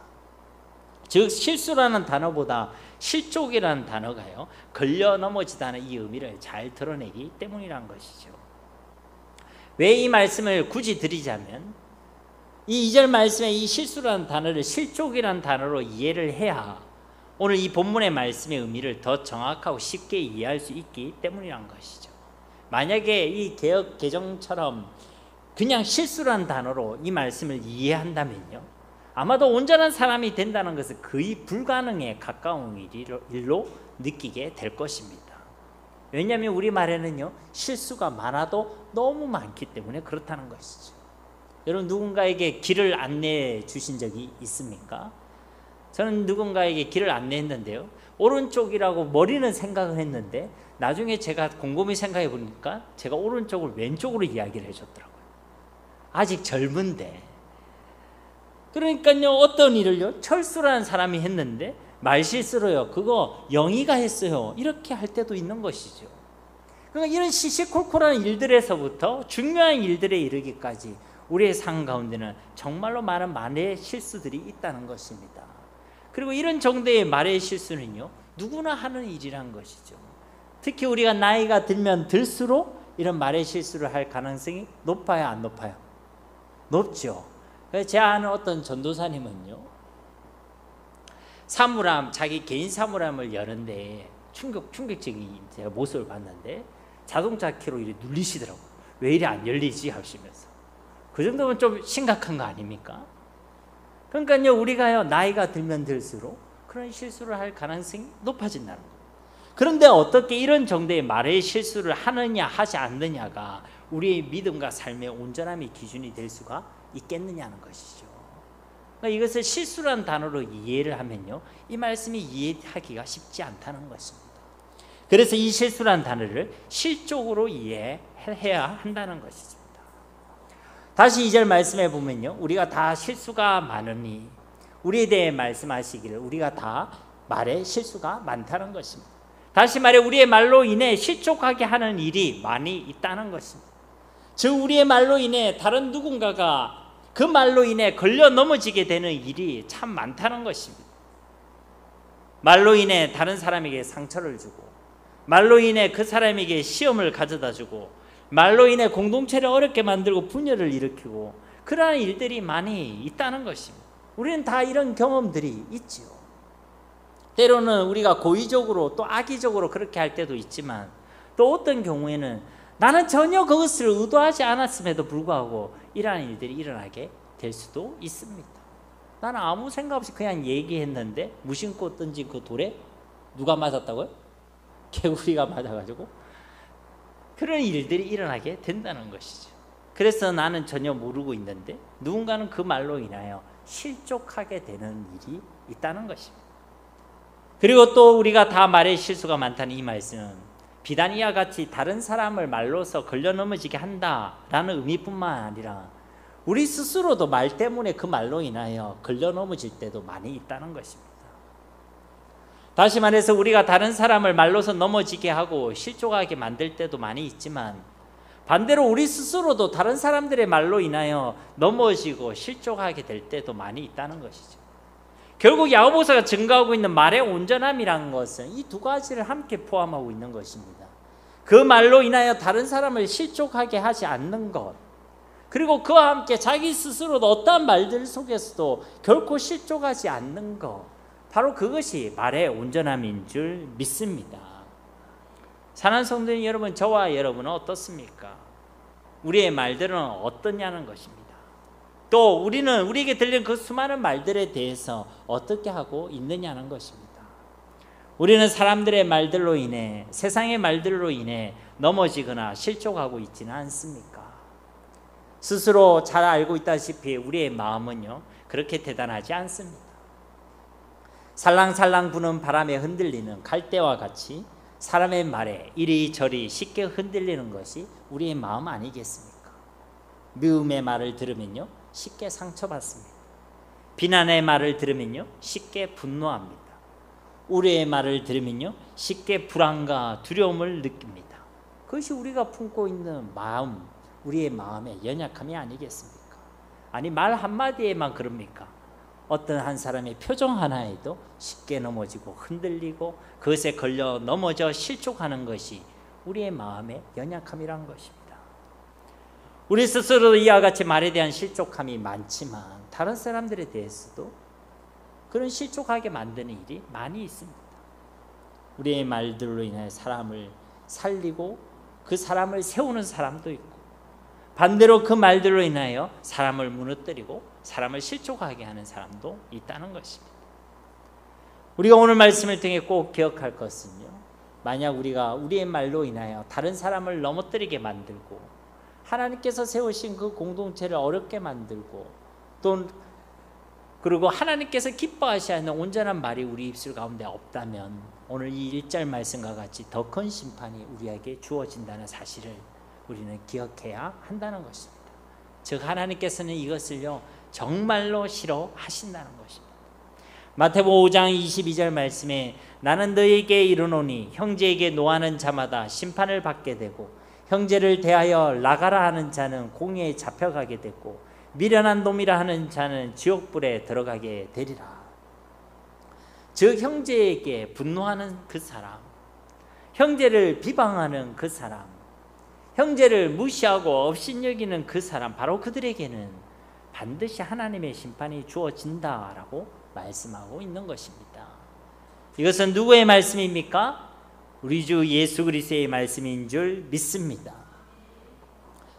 즉 실수라는 단어보다 실족이라는 단어가요, 걸려 넘어지다는 이 의미를 잘 드러내기 때문이란 것이죠. 왜 이 말씀을 굳이 드리자면, 이 2절 말씀에 이 실수라는 단어를 실족이라는 단어로 이해를 해야 오늘 이 본문의 말씀의 의미를 더 정확하고 쉽게 이해할 수 있기 때문이란 것이죠. 만약에 이 개역 개정처럼 그냥 실수라는 단어로 이 말씀을 이해한다면요, 아마도 온전한 사람이 된다는 것은 거의 불가능에 가까운 일로 느끼게 될 것입니다. 왜냐하면 우리말에는요, 실수가 많아도 너무 많기 때문에 그렇다는 것이죠. 여러분, 누군가에게 길을 안내해 주신 적이 있습니까? 저는 누군가에게 길을 안내했는데요, 오른쪽이라고 머리는 생각을 했는데 나중에 제가 곰곰이 생각해 보니까 제가 오른쪽을 왼쪽으로 이야기를 해줬더라고요. 아직 젊은데. 그러니까요, 어떤 일을요, 철수라는 사람이 했는데 말실수로요, 그거 영희가 했어요, 이렇게 할 때도 있는 것이죠. 그러니까 이런 시시콜콜한 일들에서부터 중요한 일들에 이르기까지 우리의 삶 가운데는 정말로 많은 말의 실수들이 있다는 것입니다. 그리고 이런 정도의 말의 실수는요, 누구나 하는 일이란 것이죠. 특히 우리가 나이가 들면 들수록 이런 말의 실수를 할 가능성이 높아요, 안 높아요? 높죠. 그래서 제가 아는 어떤 전도사님은요, 사물함, 자기 개인 사물함을 여는데 충격적인 제가 모습을 봤는데 자동차 키로 이렇게 눌리시더라고요. 왜 이래 안 열리지 하시면서. 그 정도면 좀 심각한 거 아닙니까? 그러니까요, 우리가요, 나이가 들면 들수록 그런 실수를 할 가능성이 높아진다는 거예요. 그런데 어떻게 이런 정도의 말의 실수를 하느냐 하지 않느냐가 우리의 믿음과 삶의 온전함의 기준이 될 수가 있겠느냐는 것이죠. 그러니까 이것을 실수라는 단어로 이해를 하면요, 이 말씀이 이해하기가 쉽지 않다는 것입니다. 그래서 이 실수라는 단어를 실족으로 이해해야 한다는 것이죠. 다시 2절 말씀해 보면요, 우리가 다 실수가 많으니 우리에 대해 말씀하시기를 우리가 다 말에 실수가 많다는 것입니다. 다시 말해 우리의 말로 인해 실족하게 하는 일이 많이 있다는 것입니다. 즉 우리의 말로 인해 다른 누군가가 그 말로 인해 걸려 넘어지게 되는 일이 참 많다는 것입니다. 말로 인해 다른 사람에게 상처를 주고, 말로 인해 그 사람에게 시험을 가져다 주고, 말로 인해 공동체를 어렵게 만들고 분열을 일으키고, 그러한 일들이 많이 있다는 것입니다. 우리는 다 이런 경험들이 있지요. 때로는 우리가 고의적으로 또 악의적으로 그렇게 할 때도 있지만, 또 어떤 경우에는 나는 전혀 그것을 의도하지 않았음에도 불구하고 이러한 일들이 일어나게 될 수도 있습니다. 나는 아무 생각 없이 그냥 얘기했는데 무심코 던진 그 돌에 누가 맞았다고요? 개구리가 맞아가지고 그런 일들이 일어나게 된다는 것이죠. 그래서 나는 전혀 모르고 있는데 누군가는 그 말로 인하여 실족하게 되는 일이 있다는 것입니다. 그리고 또 우리가 다 말에 실수가 많다는 이 말씀은 비단 이와 같이 다른 사람을 말로서 걸려 넘어지게 한다라는 의미뿐만 아니라 우리 스스로도 말 때문에 그 말로 인하여 걸려 넘어질 때도 많이 있다는 것입니다. 다시 말해서 우리가 다른 사람을 말로서 넘어지게 하고 실족하게 만들 때도 많이 있지만, 반대로 우리 스스로도 다른 사람들의 말로 인하여 넘어지고 실족하게 될 때도 많이 있다는 것이죠. 결국 야고보서가 증거하고 있는 말의 온전함이라는 것은 이 두 가지를 함께 포함하고 있는 것입니다. 그 말로 인하여 다른 사람을 실족하게 하지 않는 것, 그리고 그와 함께 자기 스스로도 어떠한 말들 속에서도 결코 실족하지 않는 것, 바로 그것이 말의 온전함인 줄 믿습니다. 사랑하는 성도님 여러분, 저와 여러분은 어떻습니까? 우리의 말들은 어떠냐는 것입니다. 또 우리에게 들리는 그 수많은 말들에 대해서 어떻게 하고 있느냐는 것입니다. 우리는 사람들의 말들로 인해, 세상의 말들로 인해 넘어지거나 실족하고 있지는 않습니까? 스스로 잘 알고 있다시피 우리의 마음은요, 그렇게 대단하지 않습니다. 살랑살랑 부는 바람에 흔들리는 갈대와 같이 사람의 말에 이리저리 쉽게 흔들리는 것이 우리의 마음 아니겠습니까? 미움의 말을 들으면요, 쉽게 상처받습니다. 비난의 말을 들으면요 쉽게 분노합니다. 우려의 말을 들으면요 쉽게 불안과 두려움을 느낍니다. 그것이 우리가 품고 있는 마음, 우리의 마음의 연약함이 아니겠습니까? 아니 말 한마디에만 그럽니까? 어떤 한 사람의 표정 하나에도 쉽게 넘어지고 흔들리고 그것에 걸려 넘어져 실족하는 것이 우리의 마음의 연약함이란 것입니다. 우리 스스로도 이와 같이 말에 대한 실족함이 많지만 다른 사람들에 대해서도 그런 실족하게 만드는 일이 많이 있습니다. 우리의 말들로 인해 사람을 살리고 그 사람을 세우는 사람도 있고 반대로 그 말들로 인하여 사람을 무너뜨리고 사람을 실족하게 하는 사람도 있다는 것입니다. 우리가 오늘 말씀을 통해 꼭 기억할 것은요, 만약 우리가 우리의 말로 인하여 다른 사람을 넘어뜨리게 만들고 하나님께서 세우신 그 공동체를 어렵게 만들고 또 그리고 하나님께서 기뻐하셔야 하는 온전한 말이 우리 입술 가운데 없다면 오늘 이 1절 말씀과 같이 더 큰 심판이 우리에게 주어진다는 사실을 우리는 기억해야 한다는 것입니다. 즉 하나님께서는 이것을요 정말로 싫어하신다는 것입니다. 마태복음 5장 22절 말씀에 나는 너희에게 이르노니 형제에게 노하는 자마다 심판을 받게 되고 형제를 대하여 나가라 하는 자는 공회에 잡혀가게 되고 미련한 놈이라 하는 자는 지옥불에 들어가게 되리라. 즉 형제에게 분노하는 그 사람, 형제를 비방하는 그 사람, 형제를 무시하고 업신여기는 그 사람, 바로 그들에게는 반드시 하나님의 심판이 주어진다라고 말씀하고 있는 것입니다. 이것은 누구의 말씀입니까? 우리 주 예수 그리스도의 말씀인 줄 믿습니다.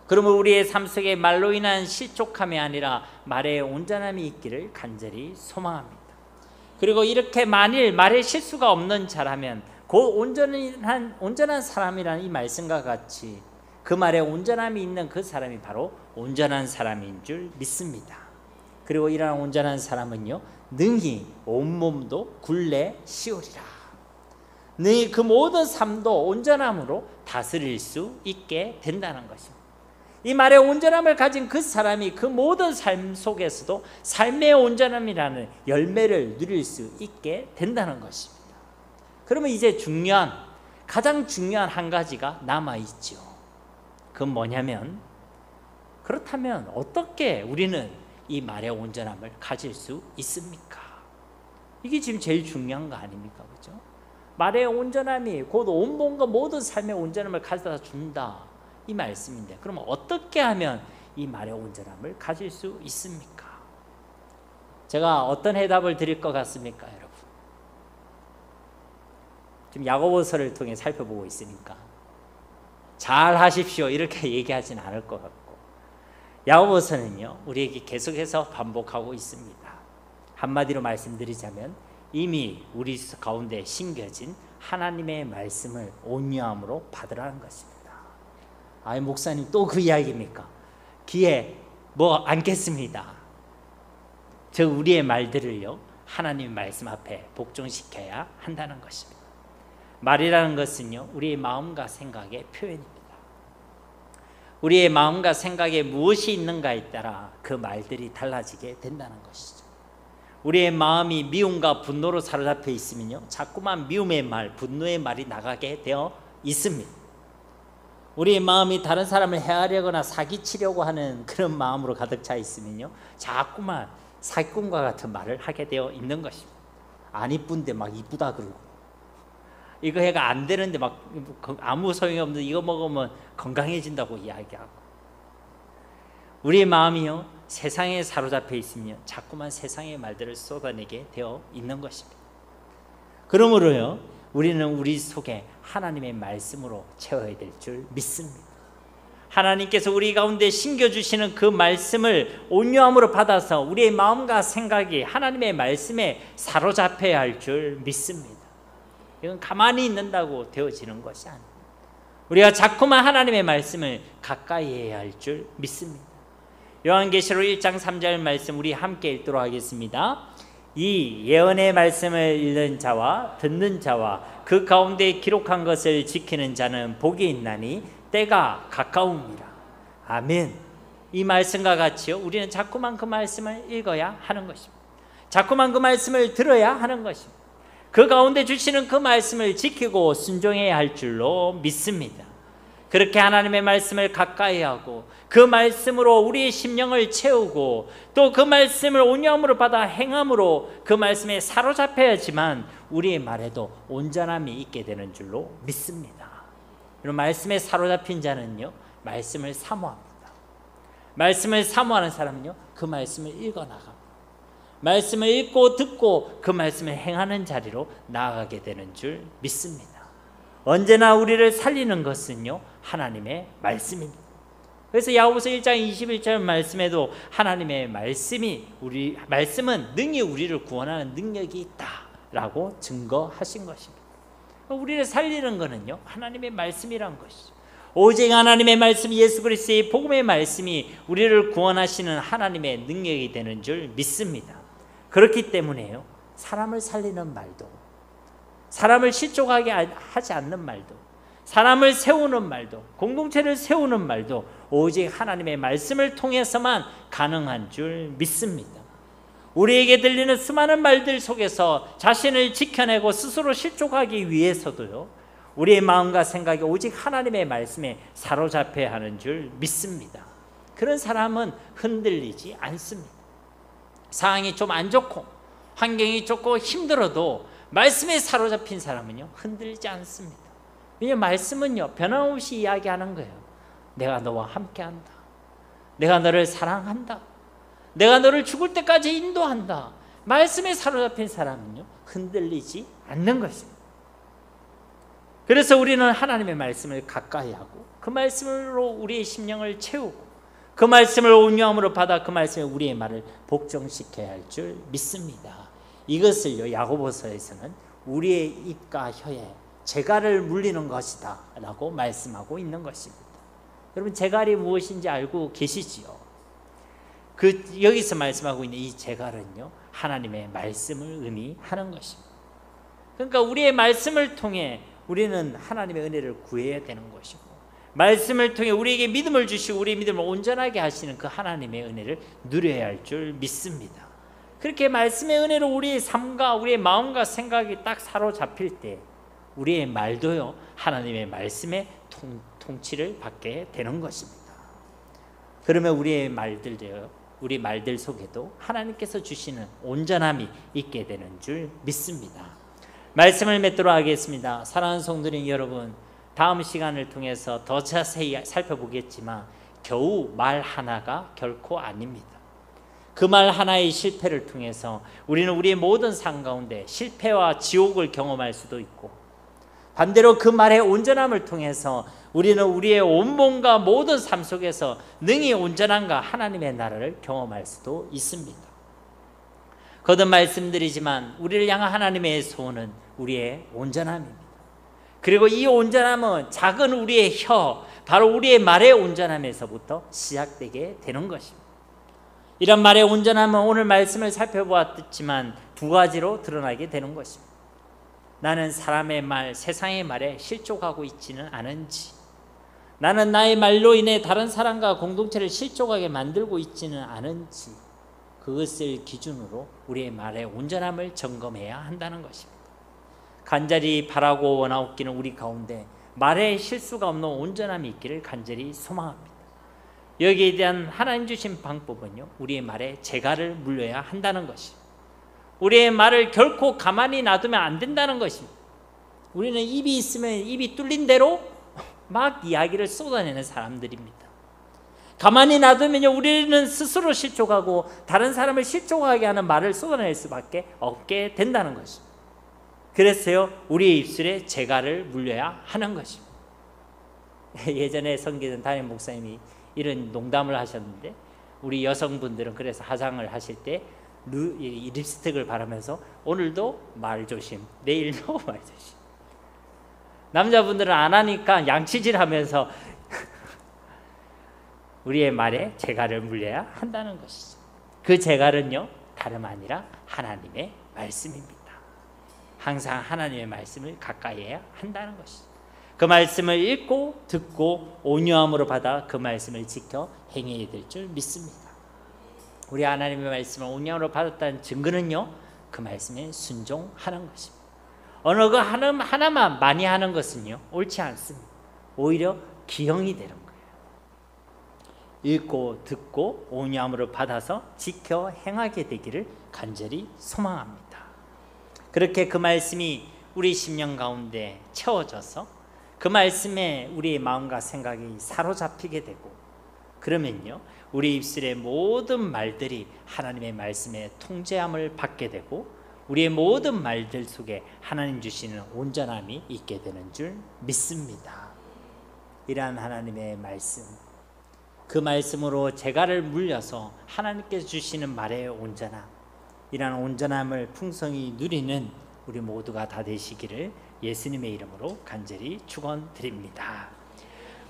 그러면 우리의 삶 속에 말로 인한 실족함이 아니라 말의 온전함이 있기를 간절히 소망합니다. 그리고 이렇게 만일 말에 실수가 없는 자라면 곧 온전한 사람이라는 이 말씀과 같이 그 말에 온전함이 있는 그 사람이 바로 온전한 사람인 줄 믿습니다. 그리고 이러한 온전한 사람은요 능히 온몸도 굴레 씌우리라. 능히 그 모든 삶도 온전함으로 다스릴 수 있게 된다는 것입니다. 이 말의 온전함을 가진 그 사람이 그 모든 삶 속에서도 삶의 온전함이라는 열매를 누릴 수 있게 된다는 것입니다. 그러면 이제 가장 중요한 한 가지가 남아있죠. 그건 뭐냐면, 그렇다면 어떻게 우리는 이 말의 온전함을 가질 수 있습니까? 이게 지금 제일 중요한 거 아닙니까? 그죠? 말의 온전함이 곧 온몸과 모든 삶의 온전함을 가져다 준다, 이 말씀인데, 그러면 어떻게 하면 이 말의 온전함을 가질 수 있습니까? 제가 어떤 해답을 드릴 것 같습니까, 여러분? 지금 야고보서를 통해 살펴보고 있으니까 잘 하십시오 이렇게 얘기하진 않을 것 같고, 야고보서는요 우리에게 계속해서 반복하고 있습니다. 한마디로 말씀드리자면 이미 우리 가운데 심겨진 하나님의 말씀을 온유함으로 받으라는 것입니다. 아이 목사님 또 그 이야기입니까? 귀에 뭐 안겠습니다. 저 우리의 말들을요 하나님의 말씀 앞에 복종시켜야 한다는 것입니다. 말이라는 것은요 우리의 마음과 생각의 표현입니다. 우리의 마음과 생각에 무엇이 있는가에 따라 그 말들이 달라지게 된다는 것이죠. 우리의 마음이 미움과 분노로 사로잡혀 있으면요 자꾸만 미움의 말, 분노의 말이 나가게 되어 있습니다. 우리의 마음이 다른 사람을 해하려거나 사기치려고 하는 그런 마음으로 가득 차 있으면요 자꾸만 사기꾼과 같은 말을 하게 되어 있는 것입니다. 안 이쁜데 막 이쁘다 그러고, 이거 해가 안 되는데 막 아무 소용이 없는데 이거 먹으면 건강해진다고 이야기하고, 우리의 마음이요 세상에 사로잡혀 있으면 자꾸만 세상의 말들을 쏟아내게 되어 있는 것입니다. 그러므로요 우리는 우리 속에 하나님의 말씀으로 채워야 될 줄 믿습니다. 하나님께서 우리 가운데 심겨주시는 그 말씀을 온유함으로 받아서 우리의 마음과 생각이 하나님의 말씀에 사로잡혀야 할 줄 믿습니다. 이건 가만히 있는다고 되어지는 것이 아닙니다. 우리가 자꾸만 하나님의 말씀을 가까이 해야 할 줄 믿습니다. 요한계시록 1장 3절 말씀 우리 함께 읽도록 하겠습니다. 이 예언의 말씀을 읽는 자와 듣는 자와 그 가운데 기록한 것을 지키는 자는 복이 있나니 때가 가까움이라. 아멘. 이 말씀과 같이요 우리는 자꾸만 그 말씀을 읽어야 하는 것입니다. 자꾸만 그 말씀을 들어야 하는 것입니다. 그 가운데 주시는 그 말씀을 지키고 순종해야 할 줄로 믿습니다. 그렇게 하나님의 말씀을 가까이 하고 그 말씀으로 우리의 심령을 채우고 또 그 말씀을 온유함으로 받아 행함으로 그 말씀에 사로잡혀야지만 우리의 말에도 온전함이 있게 되는 줄로 믿습니다. 그리고 말씀에 사로잡힌 자는요, 말씀을 사모합니다. 말씀을 사모하는 사람은요, 그 말씀을 읽어나갑니다. 말씀을 읽고 듣고 그 말씀을 행하는 자리로 나아가게 되는 줄 믿습니다. 언제나 우리를 살리는 것은요, 하나님의 말씀입니다. 그래서 야고보서 1장 21절 말씀에도 하나님의 말씀은 능히 우리를 구원하는 능력이 있다라고 증거하신 것입니다. 우리를 살리는 것은요, 하나님의 말씀이란 것이죠. 오직 하나님의 말씀, 예수 그리스도의 복음의 말씀이 우리를 구원하시는 하나님의 능력이 되는 줄 믿습니다. 그렇기 때문에요, 사람을 살리는 말도, 사람을 실족하게 하지 않는 말도, 사람을 세우는 말도, 공동체를 세우는 말도 오직 하나님의 말씀을 통해서만 가능한 줄 믿습니다. 우리에게 들리는 수많은 말들 속에서 자신을 지켜내고 스스로 실족하기 위해서도요, 우리의 마음과 생각이 오직 하나님의 말씀에 사로잡혀야 하는 줄 믿습니다. 그런 사람은 흔들리지 않습니다. 상황이 좀 안 좋고 환경이 좋고 힘들어도 말씀에 사로잡힌 사람은요, 흔들리지 않습니다. 왜냐하면 말씀은요, 변함없이 이야기하는 거예요. 내가 너와 함께한다. 내가 너를 사랑한다. 내가 너를 죽을 때까지 인도한다. 말씀에 사로잡힌 사람은요, 흔들리지 않는 것입니다. 그래서 우리는 하나님의 말씀을 가까이 하고 그 말씀으로 우리의 심령을 채우고 그 말씀을 온유함으로 받아 그 말씀에 우리의 말을 복종시켜야 할 줄 믿습니다. 이것을요, 야고보서에서는 우리의 입과 혀에 재갈을 물리는 것이다 라고 말씀하고 있는 것입니다. 여러분, 재갈이 무엇인지 알고 계시지요? 여기서 말씀하고 있는 이 재갈은요, 하나님의 말씀을 의미하는 것입니다. 그러니까 우리의 말씀을 통해 우리는 하나님의 은혜를 구해야 되는 것이고, 말씀을 통해 우리에게 믿음을 주시고 우리의 믿음을 온전하게 하시는 그 하나님의 은혜를 누려야 할 줄 믿습니다. 그렇게 말씀의 은혜로 우리의 삶과 우리의 마음과 생각이 딱 사로잡힐 때 우리의 말도요, 하나님의 말씀의 통치를 받게 되는 것입니다. 그러면 우리의 말들도요, 우리 말들 속에도 하나님께서 주시는 온전함이 있게 되는 줄 믿습니다. 말씀을 맺도록 하겠습니다. 사랑하는 성도님 여러분, 다음 시간을 통해서 더 자세히 살펴보겠지만 겨우 말 하나가 결코 아닙니다. 그 말 하나의 실패를 통해서 우리는 우리의 모든 삶 가운데 실패와 지옥을 경험할 수도 있고, 반대로 그 말의 온전함을 통해서 우리는 우리의 온몸과 모든 삶 속에서 능히 온전함과 하나님의 나라를 경험할 수도 있습니다. 거듭 말씀드리지만 우리를 향한 하나님의 소원은 우리의 온전함입니다. 그리고 이 온전함은 작은 우리의 혀, 바로 우리의 말의 온전함에서부터 시작되게 되는 것입니다. 이런 말의 온전함은 오늘 말씀을 살펴보았지만 두 가지로 드러나게 되는 것입니다. 나는 사람의 말, 세상의 말에 실족하고 있지는 않은지, 나는 나의 말로 인해 다른 사람과 공동체를 실족하게 만들고 있지는 않은지, 그것을 기준으로 우리의 말의 온전함을 점검해야 한다는 것입니다. 간절히 바라고 원하옵기는 우리 가운데 말에 실수가 없는 온전함이 있기를 간절히 소망합니다. 여기에 대한 하나님 주신 방법은요, 우리의 말에 재갈을 물려야 한다는 것입니다. 우리의 말을 결코 가만히 놔두면 안 된다는 것입니다. 우리는 입이 있으면 입이 뚫린 대로 막 이야기를 쏟아내는 사람들입니다. 가만히 놔두면요, 우리는 스스로 실족하고 다른 사람을 실족하게 하는 말을 쏟아낼 수밖에 없게 된다는 것입니다. 그래서요, 우리의 입술에 재갈을 물려야 하는 것입니다. 예전에 섬기던 담임 목사님이 이런 농담을 하셨는데, 우리 여성분들은 그래서 화장을 하실 때 립스틱을 바르면서 오늘도 말 조심, 내일도 말 조심. 남자분들은 안 하니까 양치질하면서 우리의 말에 재갈을 물려야 한다는 것이죠. 그 재갈은요, 다름 아니라 하나님의 말씀입니다. 항상 하나님의 말씀을 가까이 해야 한다는 것이죠. 그 말씀을 읽고 듣고 온유함으로 받아 그 말씀을 지켜 행해야 될 줄 믿습니다. 우리 하나님의 말씀을 온유함으로 받았다는 증거는요, 그 말씀에 순종하는 것입니다. 어느 거 하나만 많이 하는 것은요, 옳지 않습니다. 오히려 기형이 되는 거예요. 읽고 듣고 온유함으로 받아서 지켜 행하게 되기를 간절히 소망합니다. 그렇게 그 말씀이 우리 심령 가운데 채워져서 그 말씀에 우리의 마음과 생각이 사로잡히게 되고, 그러면요, 우리 입술의 모든 말들이 하나님의 말씀에 통제함을 받게 되고, 우리의 모든 말들 속에 하나님 주시는 온전함이 있게 되는 줄 믿습니다. 이러한 하나님의 말씀, 그 말씀으로 재갈을 물려서 하나님께서 주시는 말의 온전함, 이러한 온전함을 풍성히 누리는 우리 모두가 다 되시기를 예수님의 이름으로 간절히 축원드립니다.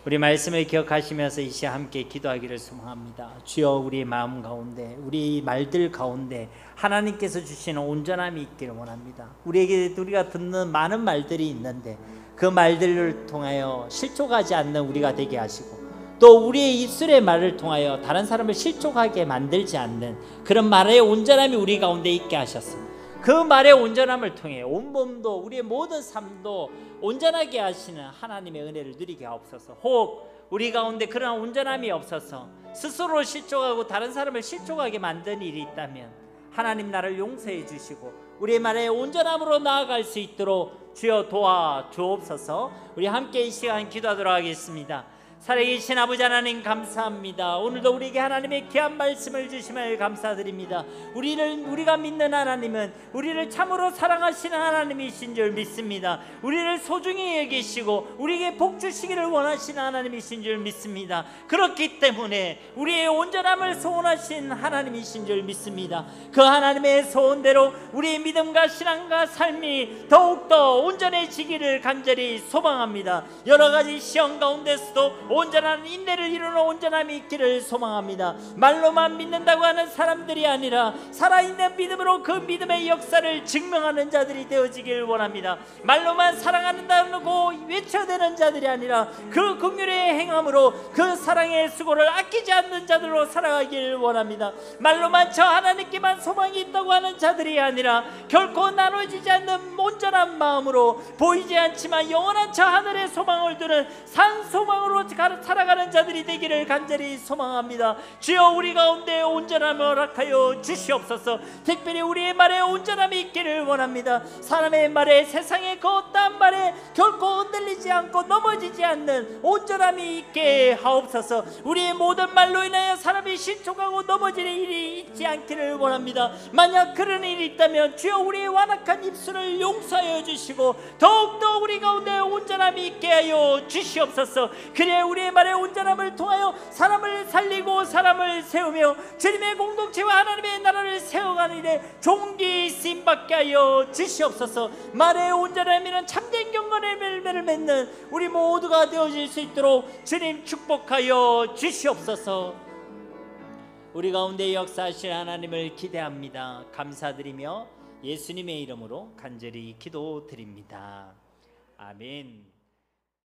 우리 말씀을 기억하시면서 이 시간 함께 기도하기를 소망합니다. 주여, 우리 마음 가운데, 우리 말들 가운데 하나님께서 주시는 온전함이 있기를 원합니다. 우리가 듣는 많은 말들이 있는데 그 말들을 통하여 실족하지 않는 우리가 되게 하시고, 또 우리의 입술의 말을 통하여 다른 사람을 실족하게 만들지 않는 그런 말의 온전함이 우리 가운데 있게 하셨습니다. 그 말의 온전함을 통해 온몸도, 우리의 모든 삶도 온전하게 하시는 하나님의 은혜를 누리게 하옵소서. 혹 우리 가운데 그런 온전함이 없어서 스스로 실족하고 다른 사람을 실족하게 만든 일이 있다면 하나님 나를 용서해 주시고 우리의 말의 온전함으로 나아갈 수 있도록 주여 도와주옵소서. 우리 함께 이 시간 기도하도록 하겠습니다. 살아계신 아버지 하나님, 감사합니다. 오늘도 우리에게 하나님의 귀한 말씀을 주심을 감사드립니다. 우리가 믿는 하나님은 우리를 참으로 사랑하시는 하나님이신 줄 믿습니다. 우리를 소중히 여기시고 우리에게 복 주시기를 원하시는 하나님이신 줄 믿습니다. 그렇기 때문에 우리의 온전함을 소원하신 하나님이신 줄 믿습니다. 그 하나님의 소원대로 우리의 믿음과 신앙과 삶이 더욱더 온전해지기를 간절히 소망합니다. 여러 가지 시험 가운데서도 온전한 인내를 이루는 온전함이 있기를 소망합니다. 말로만 믿는다고 하는 사람들이 아니라 살아있는 믿음으로 그 믿음의 역사를 증명하는 자들이 되어지길 원합니다. 말로만 사랑한다고 외쳐대는 자들이 아니라 그 긍휼의 행함으로 그 사랑의 수고를 아끼지 않는 자들로 살아가길 원합니다. 말로만 저 하나님께만 소망이 있다고 하는 자들이 아니라 결코 나눠지지 않는 온전한 마음으로 보이지 않지만 영원한 저 하늘의 소망을 두는 산 소망으로 살아가는 자들이 되기를 간절히 소망합니다. 주여, 우리 가운데 온전함을 허락하여 주시옵소서. 특별히 우리의 말에 온전함이 있기를 원합니다. 사람의 말에, 세상의 그 어떠한 말에 결코 흔들리지 않고 넘어지지 않는 온전함이 있게 하옵소서. 우리의 모든 말로 인하여 사람이 실족하고 넘어지는 일이 있지 않기를 원합니다. 만약 그런 일이 있다면 주여, 우리의 완악한 입술을 용서하여 주시고 더욱더 우리 가운데 온전함이 있게 하여 주시옵소서. 그래 우리의 말의 온전함을 통하여 사람을 살리고 사람을 세우며 주님의 공동체와 하나님의 나라를 세워가는 일에 종기 쓰임받게 하여 주시옵소서. 말의 온전함이란 참된 경건의 열매를 맺는 우리 모두가 되어질 수 있도록 주님 축복하여 주시옵소서. 우리 가운데 역사하실 하나님을 기대합니다. 감사드리며 예수님의 이름으로 간절히 기도드립니다. 아멘.